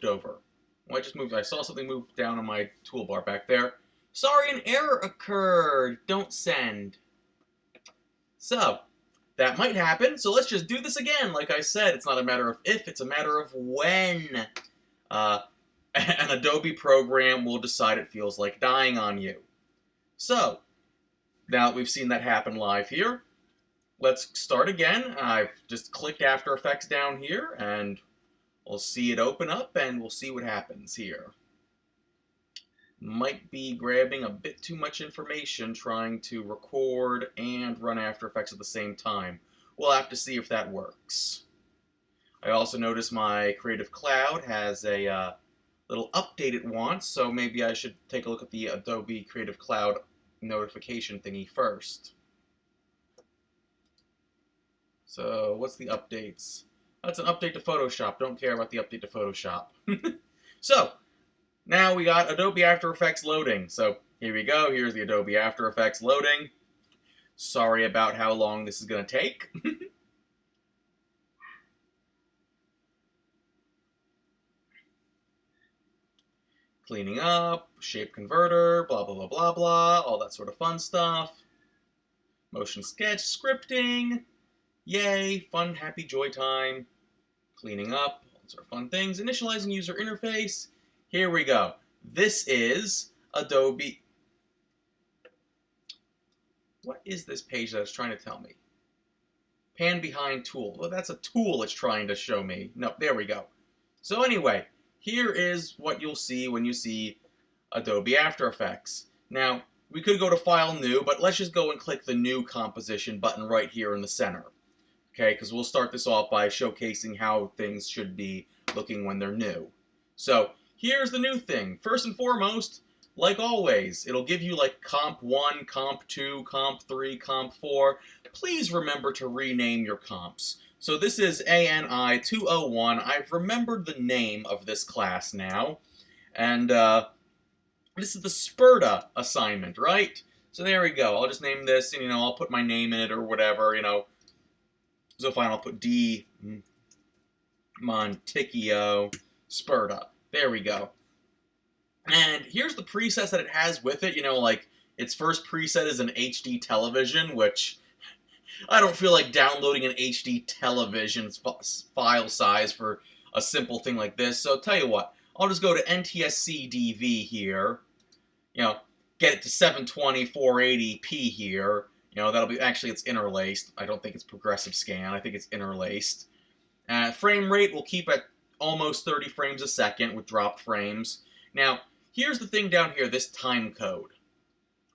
over? Well, I just moved. I saw something move down on my toolbar back there. Sorry, an error occurred. Don't send. So, that might happen, so let's just do this again. Like I said, it's not a matter of if, it's a matter of when. An Adobe program will decide it feels like dying on you. So, now that we've seen that happen live here, let's start again. I've just clicked After Effects down here, and we'll see it open up, and we'll see what happens here. Might be grabbing a bit too much information trying to record and run After Effects at the same time. We'll have to see if that works. I also notice my Creative Cloud has a little update it wants, so maybe I should take a look at the Adobe Creative Cloud notification thingy first. So, what's the updates? That's an update to Photoshop. Don't care about the update to Photoshop. So, now we got Adobe After Effects loading. So, here we go. Here's the Adobe After Effects loading. Sorry about how long this is going to take. Cleaning up, shape converter, blah, blah, blah, blah, blah, all that sort of fun stuff. Motion sketch, scripting. Yay, fun, happy, joy time. Cleaning up, all sort of fun things. Initializing user interface. Here we go. This is Adobe. What is this page that it's trying to tell me? Pan behind tool. Well, that's a tool it's trying to show me. No, there we go. So anyway, here is what you'll see when you see Adobe After Effects. Now, we could go to File, New, but let's just go and click the New Composition button right here in the center. Okay, because we'll start this off by showcasing how things should be looking when they're new. So, here's the new thing. First and foremost, like always, it'll give you like Comp 1, Comp 2, Comp 3, Comp 4. Please remember to rename your comps. So this is ANI201. I've remembered the name of this class now. And this is the Spurta assignment, right? So there we go. I'll just name this, and I'll put my name in it or whatever, So fine, I'll put D. Monticchio Spurta. There we go. And here's the presets that it has with it. Like its first preset is an HD television, which I don't feel like downloading an HD television file size for a simple thing like this. So tell you what, I'll just go to NTSC-DV here. Get it to 720 480p here. That'll be, actually it's interlaced. I don't think it's progressive scan. I think it's interlaced. Frame rate we'll keep at almost 30 frames a second with dropped frames. Now, here's the thing down here, this time code.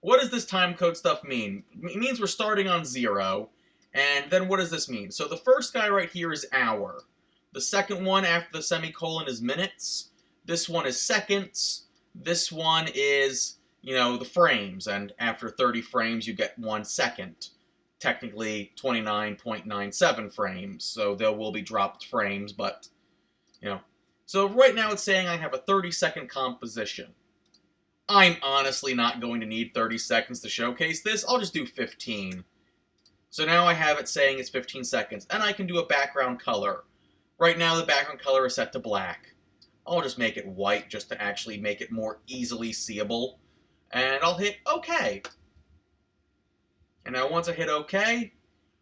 What does this time code stuff mean? It means we're starting on 0. And then what does this mean? So the first guy right here is hour. The second one after the semicolon is minutes. This one is seconds. This one is, the frames. And after 30 frames, you get 1 second. Technically 29.97 frames. So there will be dropped frames, but, So right now it's saying I have a 30-second composition. I'm honestly not going to need 30 seconds to showcase this. I'll just do 15. So now I have it saying it's 15 seconds. And I can do a background color. Right now the background color is set to black. I'll just make it white just to actually make it more easily seeable. And I'll hit OK. And now once I hit OK,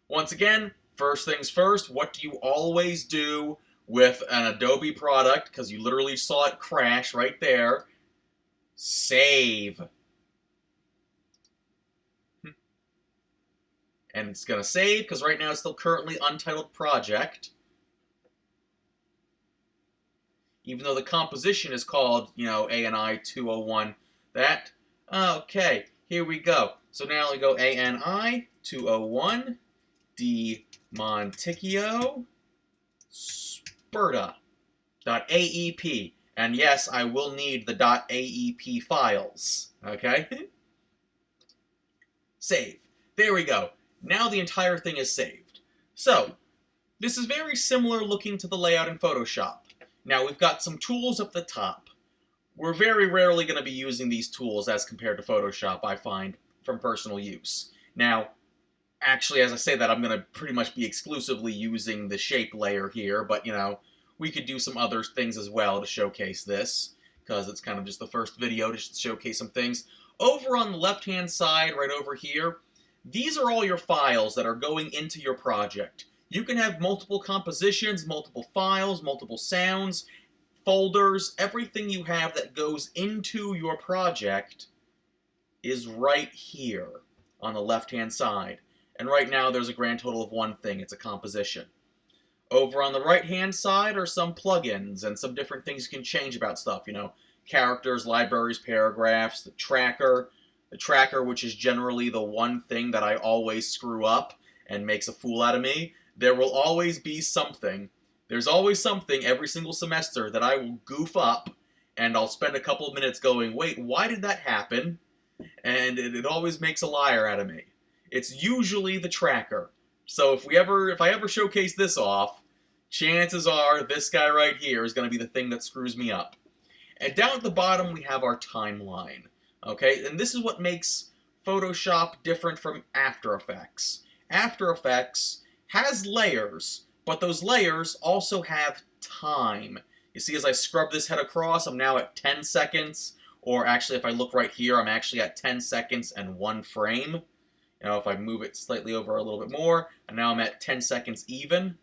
once again, first things first, what do you always do with an Adobe product? Because you literally saw it crash right there. Save. And it's going to save, because right now it's still currently Untitled Project. Even though the composition is called, ANI201. That. Okay, here we go. So now we go ANI201, D. Monticchio, Spurta.aep. And yes, I will need the .aep files. Okay? Save. There we go. Now the entire thing is saved. So, this is very similar looking to the layout in Photoshop. Now, we've got some tools up the top. We're very rarely going to be using these tools as compared to Photoshop, I find, from personal use. Now, actually, as I say that, I'm going to pretty much be exclusively using the shape layer here, but, we could do some other things as well to showcase this, because it's kind of just the first video to showcase some things. Over on the left-hand side, right over here, these are all your files that are going into your project. You can have multiple compositions, multiple files, multiple sounds, folders. Everything you have that goes into your project is right here on the left-hand side. And right now there's a grand total of one thing. It's a composition. Over on the right-hand side are some plugins and some different things you can change about stuff. You know, characters, libraries, paragraphs, the tracker, which is generally the one thing that I always screw up and makes a fool out of me. There will always be something. There's always something every single semester that I will goof up, and I'll spend a couple of minutes going, wait, why did that happen? And it always makes a liar out of me. It's usually the tracker. So if I ever showcase this off, chances are this guy right here is going to be the thing that screws me up. And down at the bottom we have our timeline. Okay, and this is what makes Photoshop different from After Effects. After Effects has layers, but those layers also have time. You see, as I scrub this head across, I'm now at 10 seconds, or actually if I look right here, I'm actually at 10 seconds and 1 frame. You know, if I move it slightly over a little bit more, and now I'm at 10 seconds even.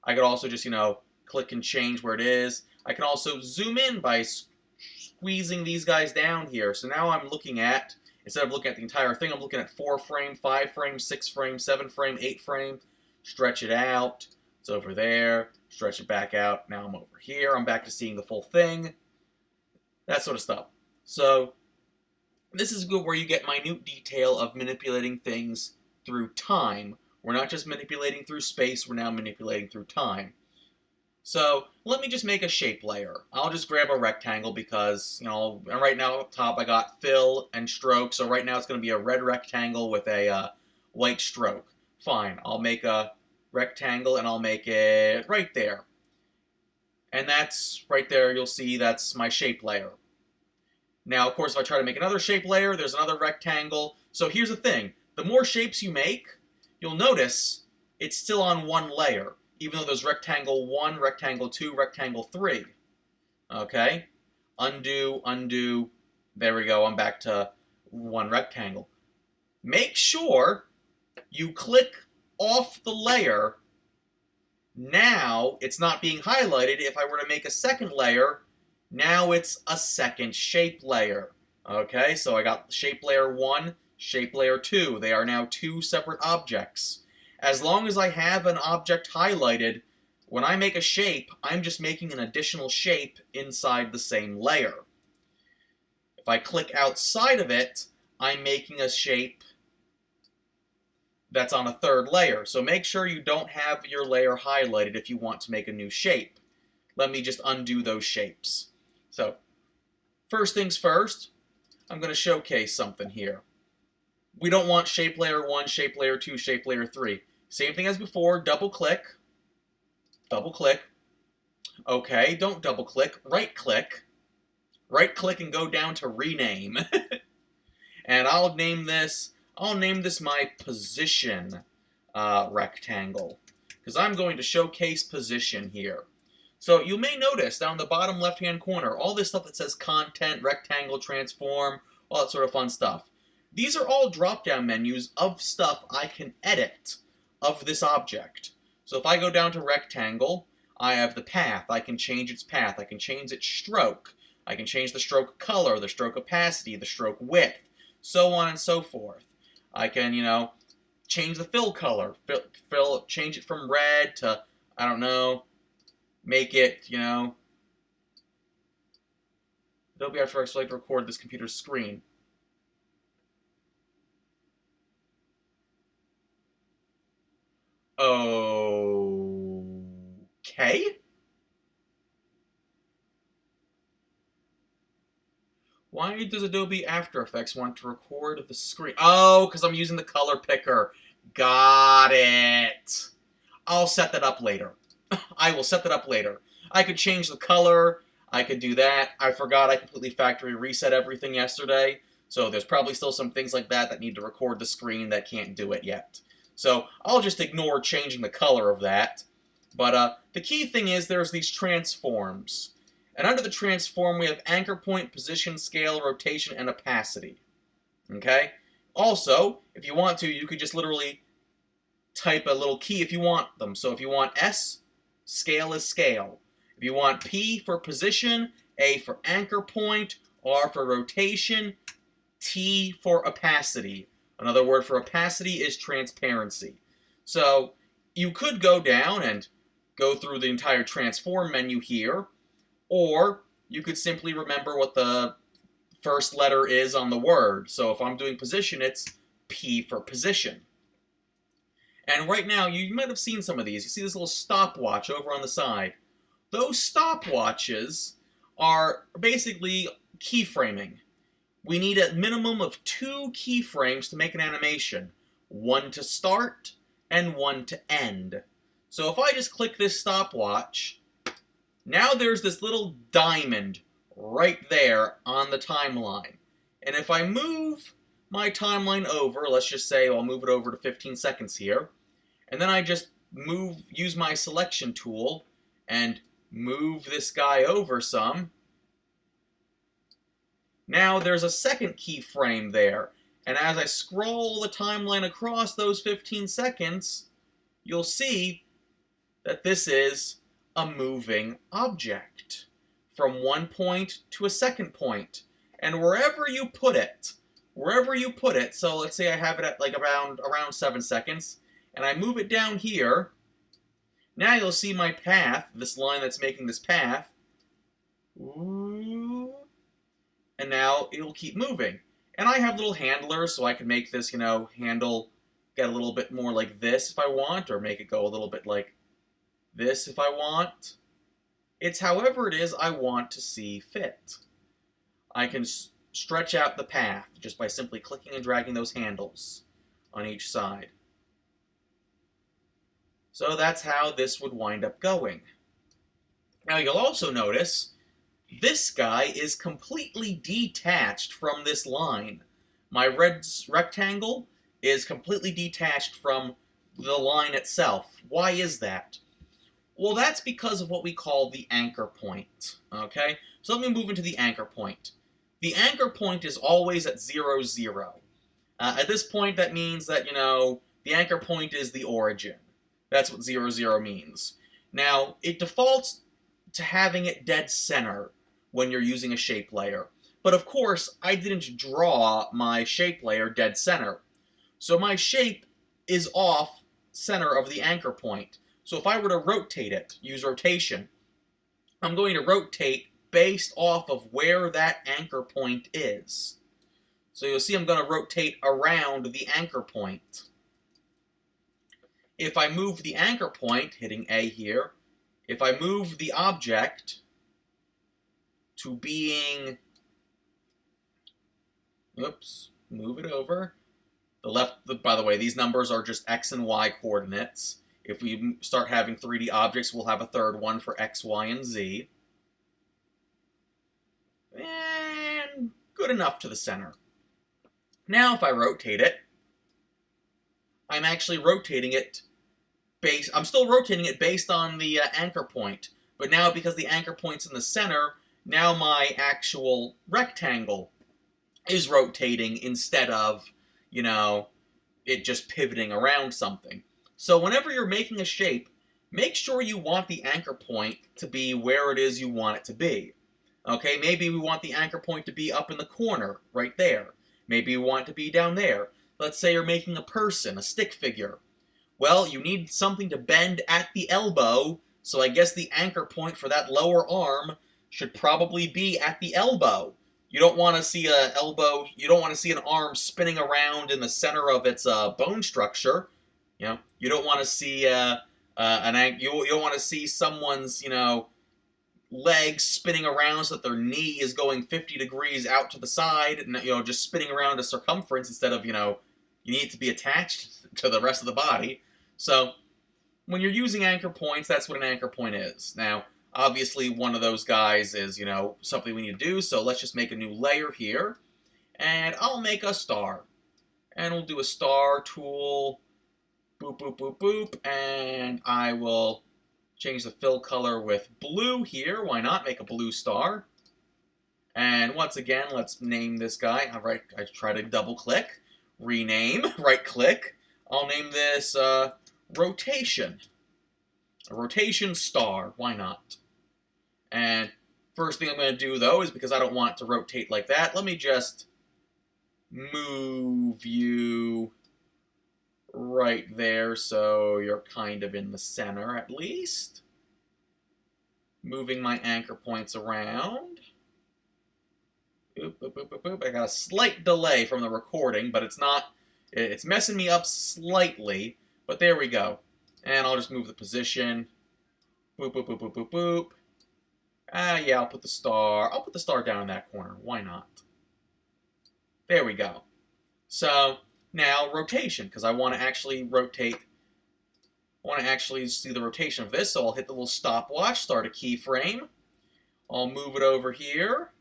I could also just, you know, click and change where it is. I can also zoom in by squeezing these guys down here. So now I'm looking at, instead of looking at the entire thing, I'm looking at 4 frame, 5 frame, 6 frame, 7 frame, 8 frame. Stretch it out. It's over there. Stretch it back out. Now I'm over here. I'm back to seeing the full thing. That sort of stuff. So this is good where you get minute detail of manipulating things through time. We're not just manipulating through space, we're now manipulating through time. So let me just make a shape layer. I'll just grab a rectangle because, you know, right now up top I got fill and stroke, so right now it's going to be a red rectangle with a white stroke. Fine, I'll make a rectangle and I'll make it right there. And that's, right there, you'll see that's my shape layer. Now, of course, if I try to make another shape layer, there's another rectangle. So here's the thing. The more shapes you make, you'll notice it's still on one layer, even though there's rectangle 1, rectangle 2, rectangle 3. Okay? Undo, undo. There we go. I'm back to one rectangle. Make sure you click off the layer. Now it's not being highlighted. If I were to make a second layer, now it's a second shape layer. Okay, so I got shape layer 1, shape layer 2. They are now 2 separate objects. As long as I have an object highlighted, when I make a shape, I'm just making an additional shape inside the same layer. If I click outside of it, I'm making a shape that's on a third layer. So make sure you don't have your layer highlighted if you want to make a new shape. Let me just undo those shapes. So, first things first, I'm going to showcase something here. We don't want shape layer 1, shape layer 2, shape layer 3. Same thing as before, double click. Double click. Okay, don't double click, right click. Right click and go down to rename. And I'll name this my position rectangle, because I'm going to showcase position here. So you may notice down the bottom left-hand corner, all this stuff that says content, rectangle, transform, all that sort of fun stuff. These are all drop-down menus of stuff I can edit of this object. So if I go down to rectangle, I have the path. I can change its path. I can change its stroke. I can change the stroke color, the stroke opacity, the stroke width, so on and so forth. I can, you know, change the fill color, change it from red to, I don't know, make it, you know, Adobe After Effects would like to record this computer's screen. Okay. Why does Adobe After Effects want to record the screen? Oh, because I'm using the color picker. Got it. I'll set that up later. I will set that up later. I could change the color. I could do that. I forgot I completely factory reset everything yesterday. So there's probably still some things like that that need to record the screen that can't do it yet. So I'll just ignore changing the color of that. But the key thing is there's these transforms. And under the transform, we have anchor point, position, scale, rotation, and opacity. Okay? Also, if you want to, you could just literally type a little key if you want them. So if you want S, scale is scale. If you want P for position, A for anchor point, R for rotation, T for opacity. Another word for opacity is transparency. So you could go down and go through the entire transform menu here, or you could simply remember what the first letter is on the word. So if I'm doing position, it's P for position. And right now, you might have seen some of these. You see this little stopwatch over on the side. Those stopwatches are basically keyframing. We need a minimum of 2 keyframes to make an animation. One to start and one to end. So if I just click this stopwatch, now there's this little diamond right there on the timeline. And if I move my timeline over, let's just say I'll move it over to 15 seconds here, and then I just use my selection tool and move this guy over some, now there's a second keyframe there. And as I scroll the timeline across those 15 seconds, you'll see that this is a moving object from one point to a second point. And wherever you put it, so let's say I have it at like around 7 seconds, and I move it down here, now you'll see my path, this line that's making this path, and now it'll keep moving. And I have little handlers, so I can make this, handle get a little bit more like this if I want, or make it go a little bit like this if I want. It's however it is I want to see fit. I can stretch out the path just by simply clicking and dragging those handles on each side. So that's how this would wind up going. Now you'll also notice this guy is completely detached from this line. My red rectangle is completely detached from the line itself. Why is that? Well, that's because of what we call the anchor point. Okay? So let me move into the anchor point. The anchor point is always at 0, 0. At this point, that means that, the anchor point is the origin. That's what 0, 0 means. Now, it defaults to having it dead center when you're using a shape layer. But of course, I didn't draw my shape layer dead center. So my shape is off center of the anchor point. So if I were to rotate it, use rotation, I'm going to rotate based off of where that anchor point is. So you'll see I'm going to rotate around the anchor point. If I move the anchor point, hitting A here, if I move the object to being, move it over. By the way, these numbers are just X and Y coordinates. If we start having 3D objects, we'll have a third one for X, Y, and Z. And good enough to the center. Now if I rotate it, I'm actually rotating it I'm still rotating it based on the anchor point. But now because the anchor point's in the center, now my actual rectangle is rotating instead of, it just pivoting around something. So whenever you're making a shape, make sure you want the anchor point to be where it is you want it to be. Okay, maybe we want the anchor point to be up in the corner, right there. Maybe we want it to be down there. Let's say you're making a person, a stick figure. Well, you need something to bend at the elbow, so I guess the anchor point for that lower arm should probably be at the elbow. You don't want to see you don't want to see an arm spinning around in the center of its bone structure. You don't want to see you don't want to see someone's legs spinning around so that their knee is going 50 degrees out to the side, and just spinning around a circumference instead of you need it to be attached to the rest of the body. So when you're using anchor points, that's what an anchor point is. Now, obviously, one of those guys is, something we need to do, so let's just make a new layer here. And I'll make a star. And we'll do a star tool, boop, boop, boop, boop, and I will change the fill color with blue here. Why not? Make a blue star. And once again, let's name this guy. All right, I try to double click, rename, right click. I'll name this rotation. A rotation star. Why not? And first thing I'm going to do, though, is because I don't want it to rotate like that, let me just move you right there so you're kind of in the center at least. Moving my anchor points around. Boop, boop, boop, boop, boop. I got a slight delay from the recording, but it's messing me up slightly, but there we go. And I'll just move the position. Boop, boop, boop, boop, boop, boop. Yeah, I'll put the star down in that corner. Why not? There we go. So, now rotation, because I want to actually rotate. I want to actually see the rotation of this, so I'll hit the little stopwatch, start a keyframe. I'll move it over here.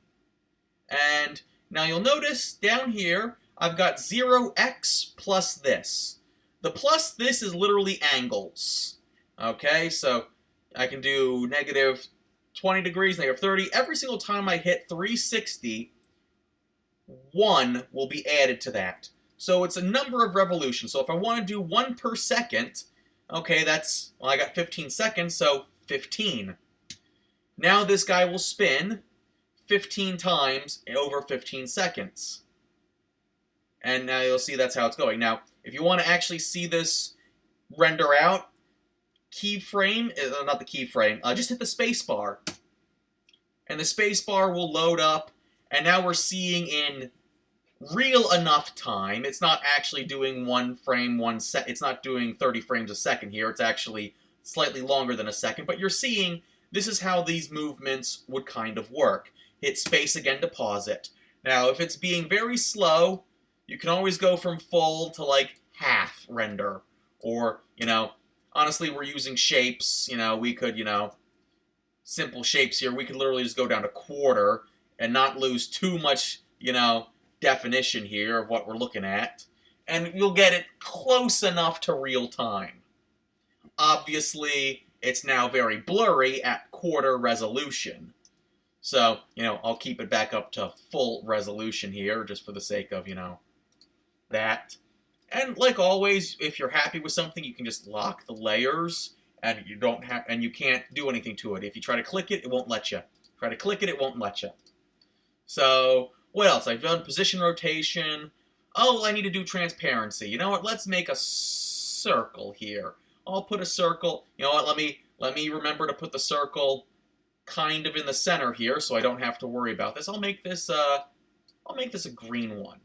And now you'll notice down here, I've got 0x plus this. The plus this is literally angles. Okay, so I can do negative 20 degrees, negative 30. Every single time I hit 360, 1 will be added to that. So it's a number of revolutions. So if I want to do 1 per second, okay, that's, well, I got 15 seconds, so 15. Now this guy will spin 15 times over 15 seconds. And now you'll see that's how it's going. Now, if you want to actually see this render out, keyframe, not the keyframe, just hit the space bar. And the space bar will load up, and now we're seeing in real enough time. It's not actually doing 1 frame, 1 sec. It's not doing 30 frames a second here. It's actually slightly longer than a second. But you're seeing this is how these movements would kind of work. Hit space again to pause it. Now, if it's being very slow, you can always go from full to like half render. Or, honestly, we're using shapes. We could, simple shapes here. We could literally just go down to quarter and not lose too much, definition here of what we're looking at. And you'll get it close enough to real time. Obviously, it's now very blurry at quarter resolution. So, I'll keep it back up to full resolution here, just for the sake of, that. And like always, if you're happy with something, you can just lock the layers, and you can't do anything to it. If you try to click it, it won't let you. Try to click it, it won't let you. So, what else? I've done position rotation. Oh, I need to do transparency. You know what? Let's make a circle here. I'll put a circle. You know what? Let me remember to put the circle kind of in the center here, so I don't have to worry about this. I'll make this a green one.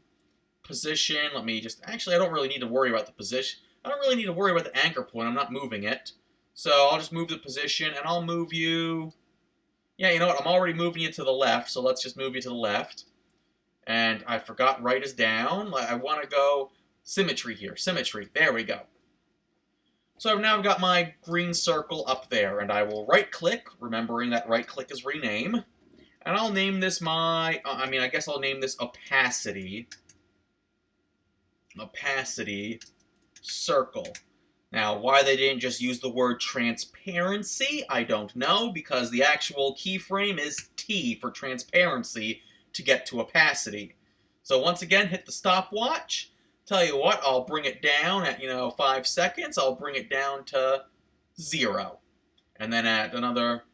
Position. Let me just. Actually, I don't really need to worry about the position. I don't really need to worry about the anchor point. I'm not moving it. So I'll just move the position, and I'll move you. Yeah, you know what? I'm already moving you to the left, so let's just move you to the left. And I forgot right is down. I want to go symmetry here. Symmetry. There we go. So I've now got my green circle up there, and I will right-click, remembering that right-click is rename. And I'll name this I guess I'll name this opacity. Opacity circle. Now, why they didn't just use the word transparency, I don't know, because the actual keyframe is T for transparency to get to opacity. So once again, hit the stopwatch. Tell you what, I'll bring it down at, 5 seconds. I'll bring it down to 0. And then at another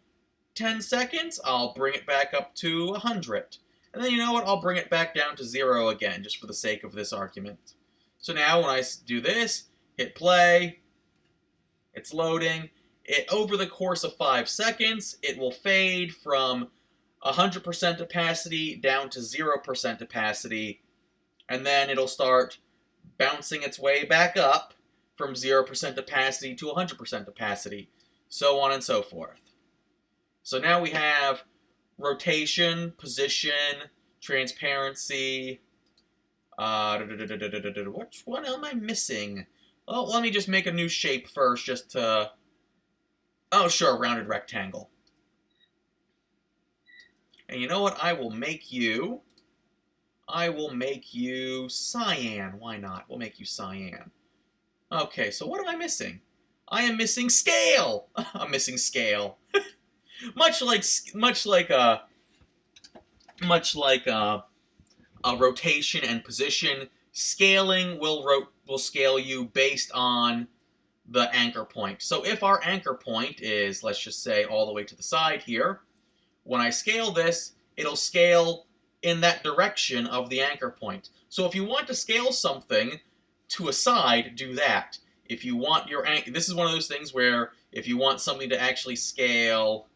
10 seconds, I'll bring it back up to 100. And then you know what, I'll bring it back down to 0 again, just for the sake of this argument. So now when I do this, hit play, it's loading. Over the course of 5 seconds, it will fade from 100% opacity down to 0% opacity, and then it'll start bouncing its way back up from 0% opacity to 100% opacity, so on and so forth. So now we have rotation, position, transparency. Which one am I missing? Well, let me just make a new shape first, just to... Oh, sure, rounded rectangle. And you know what? I will make you cyan. Why not? We'll make you cyan. Okay, so what am I missing? I am missing scale. I'm missing scale. much like a rotation and position, scaling will scale you based on the anchor point. So if our anchor point is, let's just say, all the way to the side here, when I scale this, it'll scale in that direction of the anchor point. So if you want to scale something to a side, do that. If you want your this is one of those things where if you want something to actually scale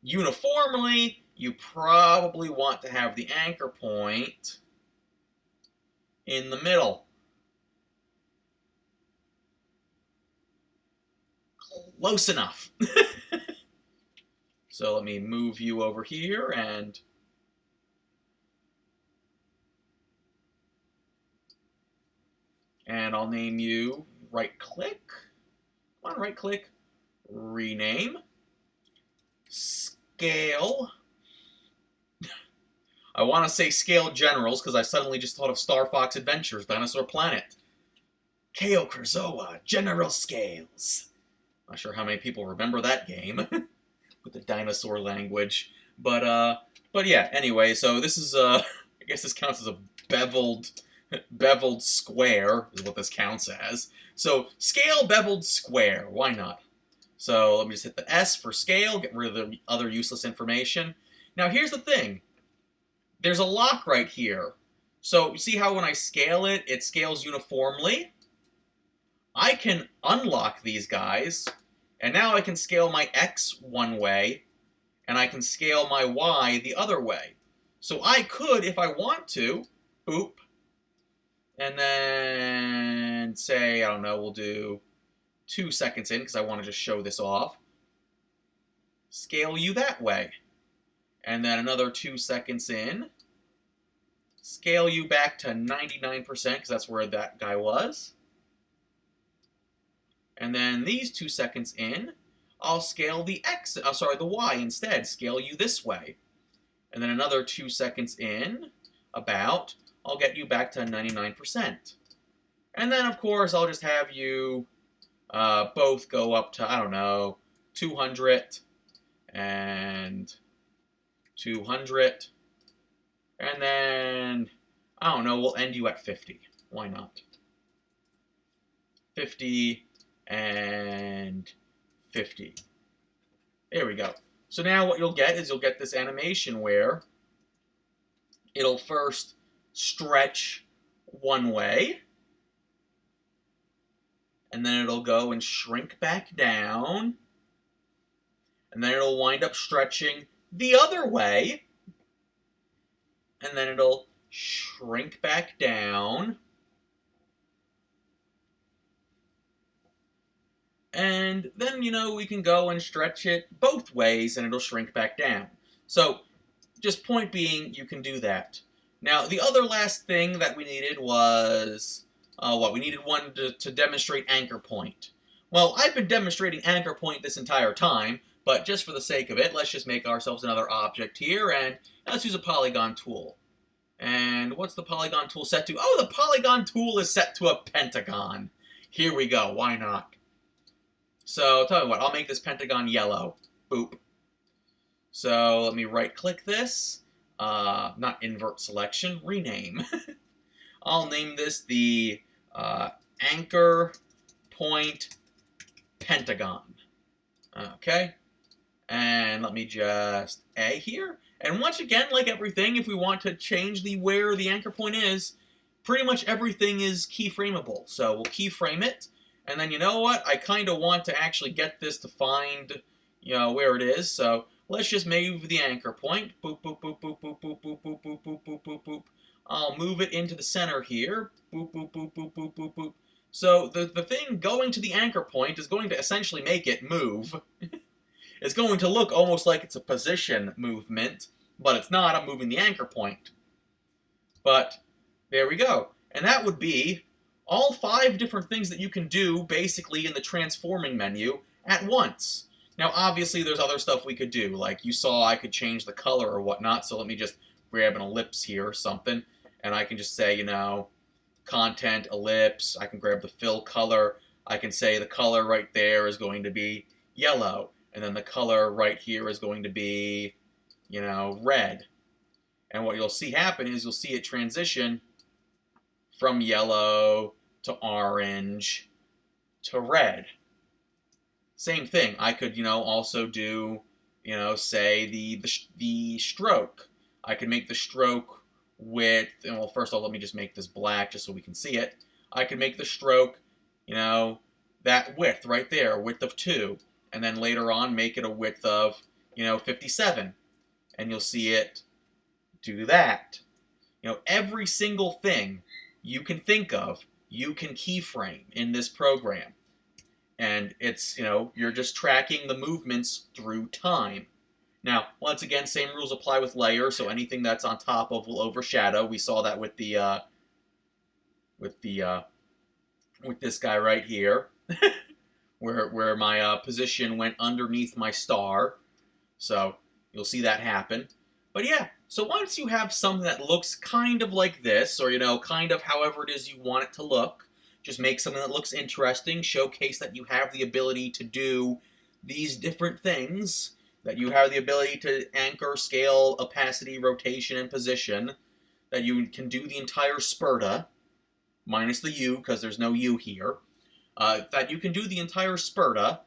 uniformly, you probably want to have the anchor point in the middle. Close enough. So let me move you over here and I'll name you, right-click. Come on, right-click. Rename. Scale. I want to say Scale Generals because I suddenly just thought of Star Fox Adventures, Dinosaur Planet. Keo Kurzoa, General Scales. Not sure how many people remember that game with the dinosaur language. But yeah, anyway, so this is, I guess this counts as a beveled square, is what this counts as. So, scale beveled square, why not? So, let me just hit the S for scale, get rid of the other useless information. Now, here's the thing. There's a lock right here. So, you see how when I scale it, it scales uniformly? I can unlock these guys, and now I can scale my X one way, and I can scale my Y the other way. So I could, if I want to, boop, and then say, I don't know, we'll do 2 seconds in, because I want to just show this off. Scale you that way. And then another 2 seconds in. Scale you back to 99%, because that's where that guy was. And then these 2 seconds in, I'll scale the the Y instead. Scale you this way. And then another 2 seconds in, I'll get you back to 99%. And then, of course, I'll just have you both go up to, I don't know, 200 and 200. And then, I don't know, we'll end you at 50. Why not? 50 and 50. There we go. So now what you'll get is you'll get this animation where it'll first stretch one way, and then it'll go and shrink back down, and then it'll wind up stretching the other way, and then it'll shrink back down, and then, you know, we can go and stretch it both ways and it'll shrink back down. So, just point being, you can do that. Now, the other last thing that we needed was, we needed one to demonstrate anchor point. Well, I've been demonstrating anchor point this entire time, but just for the sake of it, let's just make ourselves another object here, and let's use a polygon tool. And what's the polygon tool set to? Oh, the polygon tool is set to a pentagon. Here we go, why not? So, tell me what, I'll make this pentagon yellow. Boop. So, let me right-click this. Not invert selection, rename. I'll name this the anchor point pentagon. Okay. And let me just A here. And once again, like everything, if we want to change where the anchor point is, pretty much everything is keyframeable. So, we'll keyframe it. And then, you know what? I kind of want to actually get this to find, you know, where it is. So let's just move the anchor point. Boop, boop, boop, boop, boop, boop, boop, boop, boop, boop, boop, boop, boop. I'll move it into the center here. Boop, boop, boop, boop, boop, boop, boop. So the thing going to the anchor point is going to essentially make it move. It's going to look almost like it's a position movement, but it's not. I'm moving the anchor point. But there we go. And that would be all 5 different things that you can do, basically, in the transforming menu at once. Now, obviously, there's other stuff we could do. Like, you saw I could change the color or whatnot, so let me just grab an ellipse here or something, and I can just say, you know, content, ellipse, I can grab the fill color. I can say the color right there is going to be yellow, and then the color right here is going to be, red. And what you'll see happen is you'll see it transition from yellow to orange to red. Same thing. I could, also do, say the stroke. I could make the stroke width, and well, first of all, let me just make this black just so we can see it. I could make the stroke, that width right there, width of 2, and then later on make it a width of, 57, and you'll see it do that. Every single thing you can think of, you can keyframe in this program. And it's, you're just tracking the movements through time. Now, once again, same rules apply with layer, so anything that's on top of will overshadow. We saw that with this guy right here, where my position went underneath my star. So you'll see that happen. But yeah, so once you have something that looks kind of like this, or kind of however it is you want it to look, just make something that looks interesting, showcase that you have the ability to do these different things, that you have the ability to anchor, scale, opacity, rotation, and position, that you can do the entire Spurta, minus the U, because there's no U here, that you can do the entire Spurta.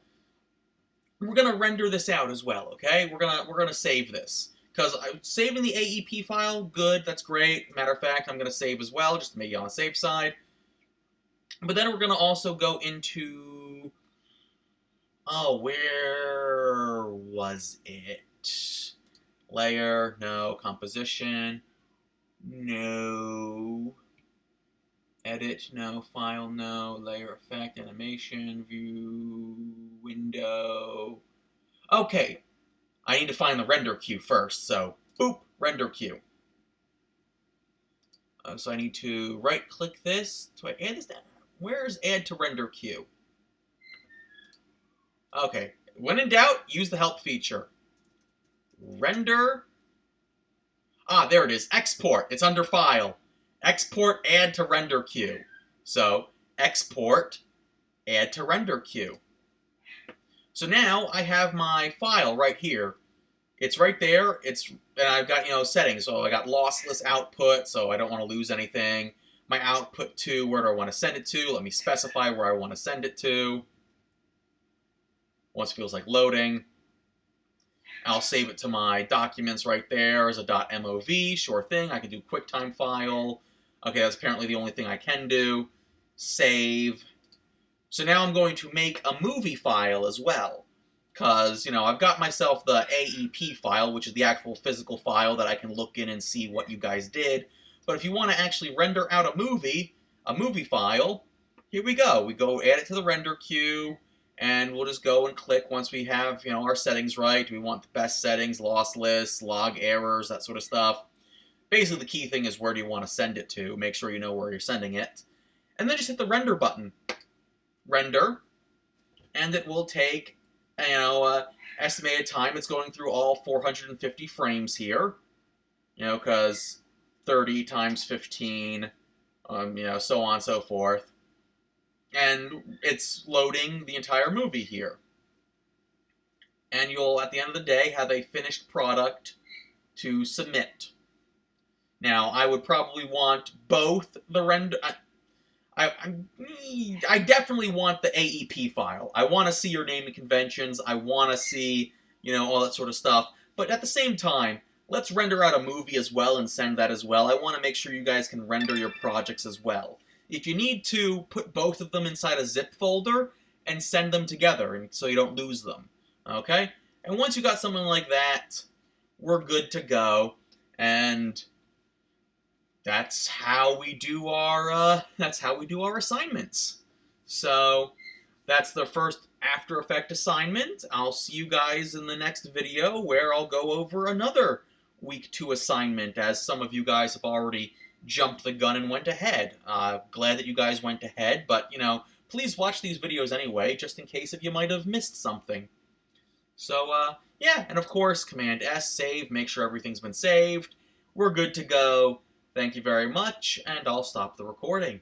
We're going to render this out as well, okay? We're gonna save this. Because saving the AEP file, good, that's great. Matter of fact, I'm going to save as well, just to make it on the safe side. But then we're going to also go into, where was it? Layer, no. Composition, no. Edit, no. File, no. Layer effect, animation, view, window. Okay, I need to find the render queue first, so boop, render queue. So I need to right-click this. So I add this down. Where's add to render queue? Okay, when in doubt, use the help feature. Render. There it is. Export. It's under file. Export, add to render queue. So export, add to render queue. So now I have my file right here. It's right there. And I've got, settings. So I got lossless output, so I don't want to lose anything. My output to, where do I want to send it to? Let me specify where I want to send it to. Once it feels like loading, I'll save it to my documents right there as a .mov. Sure thing. I can do QuickTime file. Okay, that's apparently the only thing I can do. Save. So now I'm going to make a movie file as well. Because, I've got myself the AEP file, which is the actual physical file that I can look in and see what you guys did. But if you want to actually render out a movie file, here we go. We go add it to the render queue, and we'll just go and click once we have, our settings right. Do we want the best settings, lossless, log errors, that sort of stuff. Basically, the key thing is where do you want to send it to. Make sure you know where you're sending it. And then just hit the render button. Render. And it will take, estimated time. It's going through all 450 frames here. Because 30 times 15, so on and so forth. And it's loading the entire movie here. And you'll, at the end of the day, have a finished product to submit. Now, I would probably want both the render... I definitely want the AEP file. I want to see your naming conventions. I want to see, all that sort of stuff. But at the same time, let's render out a movie as well and send that as well. I want to make sure you guys can render your projects as well. If you need to, put both of them inside a zip folder and send them together so you don't lose them. Okay? And once you got something like that, we're good to go. And that's how we do our assignments. So that's the first After Effects assignment. I'll see you guys in the next video where I'll go over another Week 2 assignment, as some of you guys have already jumped the gun and went ahead. Glad that you guys went ahead, but, please watch these videos anyway, just in case if you might have missed something. So, yeah, and of course, Command-S, save, make sure everything's been saved. We're good to go. Thank you very much, and I'll stop the recording.